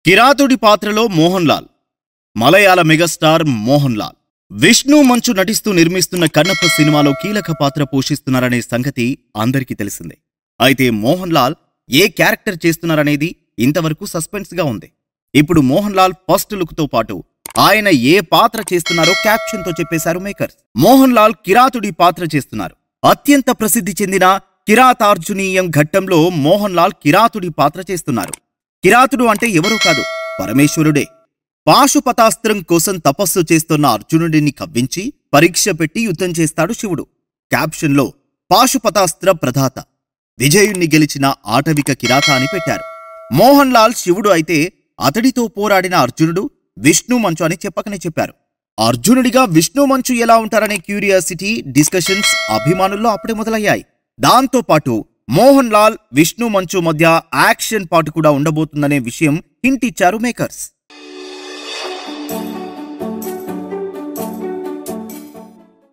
కిరాతుడి పాత్రలో మోహన్ లాల్. మలయాళ మెగాస్టార్ మోహన్ లాల్. విష్ణు మంచు నటిస్తూ నిర్మిస్తున్న కన్నప్ప సినిమాలో కీలక పాత్ర పోషిస్తున్నారనే సంగతి అందరికీ తెలిసిందే. అయితే మోహన్ లాల్ ఏ క్యారెక్టర్ చేస్తున్నారనేది ఇంతవరకు సస్పెన్స్ గా ఉంది. ఇప్పుడు మోహన్ లాల్ ఫస్ట్ లుక్ తో పాటు ఆయన ఏ పాత్ర చేస్తున్నారో క్యాప్షన్ తో చెప్పేశారు మేకర్స్. మోహన్ లాల్ కిరాతుడి పాత్ర చేస్తున్నారు. అత్యంత ప్రసిద్ధి చెందిన కిరాతార్జునీయం ఘట్టంలో మోహన్ లాల్ కిరాతుడి పాత్ర చేస్తున్నారు. కిరాతుడు అంటే ఎవరూ కాదు, పరమేశ్వరుడే. పాశుపతాస్త్రం కోసం తపస్సు చేస్తున్న అర్జునుడిని కవ్వించి పరీక్ష పెట్టి యుద్ధం చేస్తాడు శివుడు. క్యాప్షన్లో పాశుపతాస్త్ర ప్రదాత, విజయుణ్ణి గెలిచిన ఆటవిక కిరాత అని పెట్టారు. మోహన్ లాల్ శివుడు అయితే అతడితో పోరాడిన అర్జునుడు విష్ణు మంచు అని చెప్పకనే చెప్పారు. అర్జునుడిగా విష్ణు మంచు ఎలా ఉంటారనే క్యూరియాసిటీ, డిస్కషన్స్ అభిమానుల్లో అప్పుడే మొదలయ్యాయి. దాంతో పాటు మోహన్ లాల్ విష్ణు మంచు మధ్య యాక్షన్ పార్ట్ కూడా ఉండబోతుందనే విషయం హింట్ ఇచ్చారు మేకర్స్.